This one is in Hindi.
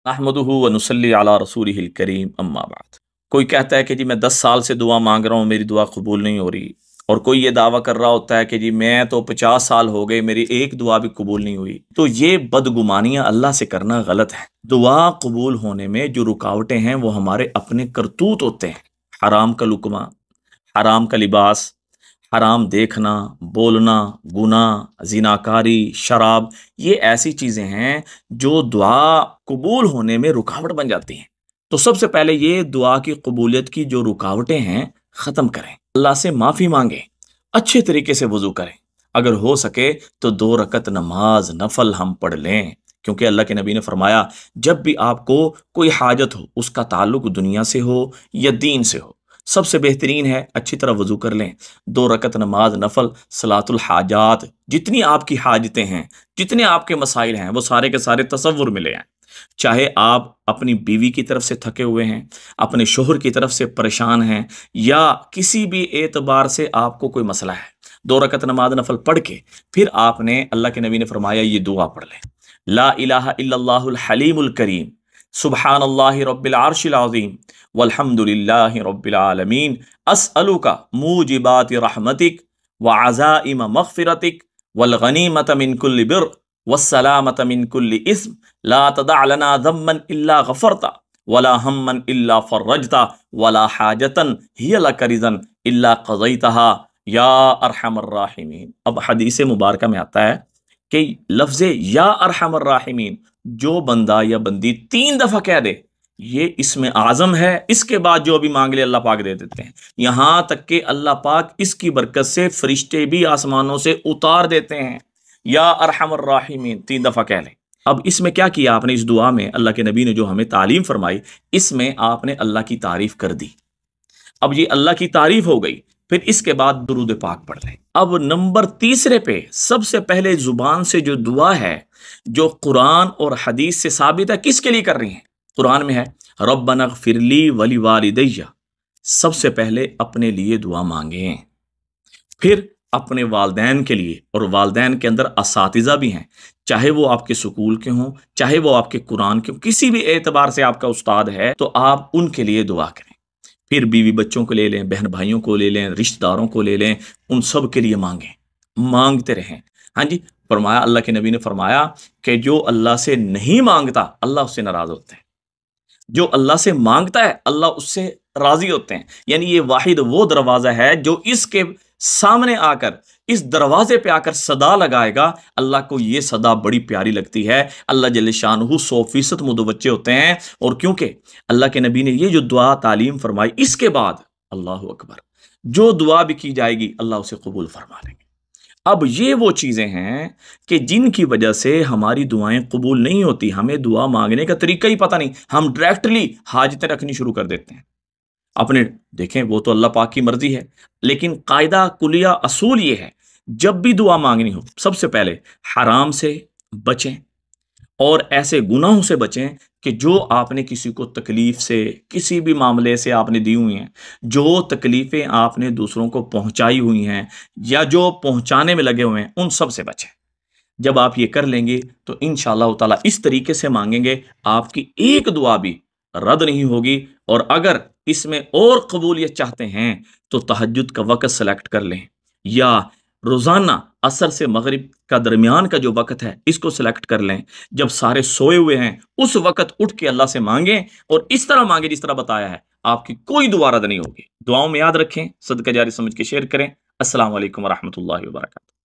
अहमदुहु व नुसल्ली अला रसूलिहिल करीम अम्मा बाद। कोई कहता है कि जी मैं 10 साल से दुआ मांग रहा हूँ, मेरी दुआ कबूल नहीं हो रही। और कोई ये दावा कर रहा होता है कि जी मैं तो 50 साल हो गए, मेरी एक दुआ भी कबूल नहीं हुई। तो ये बदगुमानियां अल्लाह से करना गलत है। दुआ कबूल होने में जो रुकावटें हैं वो हमारे अपने करतूत होते हैं। हराम का लुकमा, हराम का लिबास, हराम देखना, बोलना, गुनाह, जिनाकारी, शराब, ये ऐसी चीजें हैं जो दुआ कबूल होने में रुकावट बन जाती हैं। तो सबसे पहले ये दुआ की कबूलियत की जो रुकावटें हैं खत्म करें। अल्लाह से माफी मांगे, अच्छे तरीके से वजू करें। अगर हो सके तो 2 रकत नमाज नफल हम पढ़ लें, क्योंकि अल्लाह के नबी ने फरमाया जब भी आपको कोई हाजत हो, उसका ताल्लुक दुनिया से हो या दीन से हो, सबसे बेहतरीन है अच्छी तरह वजू कर लें। 2 रकत नमाज नफल, सलातुल हाजात, जितनी आपकी हाजतें हैं, जितने आपके मसाइल हैं, वो सारे के सारे तसव्वुर में ले आए। चाहे आप अपनी बीवी की तरफ से थके हुए हैं, अपने शोहर की तरफ से परेशान हैं, या किसी भी एतबार से आपको कोई मसला है, 2 रकत नमाज नफल पढ़ के फिर आपने, अल्लाह के नबी ने फरमाया ये दुआ पढ़ लें, ला इलाहा इल्लल्लाहुल हलीमुल करीम, सुब्हानल्लाहि रब्बिल अर्शिल अज़ीम, वल्हम्दुलिल्लाहि रब्बिल आलमीन, अस्अलुका मूजिबाति रहमतिक व अज़ाइम मग़फ़िरतिक वल गनीमत मिन कुल्लि बिर वस्सलामत मिन कुल्लि इस्म, ला तदअ लना ज़म्मन इल्ला गफ़रता वला हम्मन इल्ला फ़र्रजता वला हाजतन हिय लक रिज़न इल्ला क़ज़ैतहा या अरहमर राहिमीन। अब हदीस मुबारक में आता है कि लफ्ज़े या अरहमर राहिमीन जो बंदा या बंदी 3 दफा कह दे, ये इसमें आजम है। इसके बाद जो अभी मांग ले अल्लाह पाक दे देते हैं। यहां तक कि अल्लाह पाक इसकी बरकत से फरिश्ते भी आसमानों से उतार देते हैं। या अरहमर राहिमीन 3 दफा कह लें। अब इसमें क्या किया आपने, इस दुआ में अल्लाह के नबी ने जो हमें तालीम फरमाई, इसमें आपने अल्लाह की तारीफ कर दी। अब ये अल्लाह की तारीफ हो गई, फिर इसके बाद दुरूद पाक पढ़ लें। अब नंबर 3 पे सबसे पहले जुबान से जो दुआ है, जो कुरान और हदीस से साबित है, किसके लिए कर रही हैं? कुरान में है रब्बना ग़फ़िरली वली वालिदैया। सबसे पहले अपने लिए दुआ मांगें, फिर अपने वालदैन के लिए, और वालदैन के अंदर असातिज़ा भी हैं, चाहे वो आपके स्कूल के हों, चाहे वो आपके कुरान के हों, किसी भी एतबार से आपका उस्ताद है तो आप उनके लिए दुआ करें। फिर बीवी बच्चों को ले लें, बहन भाइयों को ले लें, रिश्तेदारों को ले लें, उन सब के लिए मांगें, मांगते रहें। हाँ जी, फरमाया, अल्लाह के नबी ने फरमाया कि जो अल्लाह से नहीं मांगता अल्लाह उससे नाराज होते हैं, जो अल्लाह से मांगता है अल्लाह उससे राजी होते हैं। यानी ये वाहिद वो दरवाजा है जो इसके सामने आकर, इस दरवाजे पे आकर सदा लगाएगा, अल्लाह को ये सदा बड़ी प्यारी लगती है। अल्लाह जल्ले शानहू 100% मुतवज्जे होते हैं। और क्योंकि अल्लाह के नबी ने ये जो दुआ तालीम फरमाई, इसके बाद अल्लाह अकबर, जो दुआ भी की जाएगी अल्लाह उसे कबूल फरमा लेंगे। अब ये वो चीजें हैं कि जिनकी वजह से हमारी दुआएं कबूल नहीं होती। हमें दुआ मांगने का तरीका ही पता नहीं, हम डायरेक्टली हाजतें रखनी शुरू कर देते हैं अपने। देखें, वो तो अल्लाह पाक की मर्जी है, लेकिन कायदा कुलिया असूल ये है, जब भी दुआ मांगनी हो सबसे पहले हराम से बचें और ऐसे गुनाहों से बचें कि जो आपने किसी को तकलीफ से, किसी भी मामले से आपने दी हुई हैं, जो तकलीफें आपने दूसरों को पहुंचाई हुई हैं या जो पहुंचाने में लगे हुए हैं, उन सब से बचें। जब आप ये कर लेंगे तो इंशाअल्लाह ताला इस तरीके से मांगेंगे, आपकी एक दुआ भी रद्द नहीं होगी। और अगर इसमें और कबूलियत चाहते हैं तो तहज्जुद का वक़्त सेलेक्ट कर लें, या रोज़ाना असर से मगरिब का दरमियान का जो वक़्त है इसको सेलेक्ट कर लें। जब सारे सोए हुए हैं उस वक़्त उठ के अल्लाह से मांगें, और इस तरह मांगे जिस तरह बताया है, आपकी कोई दुआ रद्द नहीं होगी। दुआओं में याद रखें, सदका जारी समझ के शेयर करें। अस्सलाम वालेकुम व रहमतुल्लाहि व बरकातहू।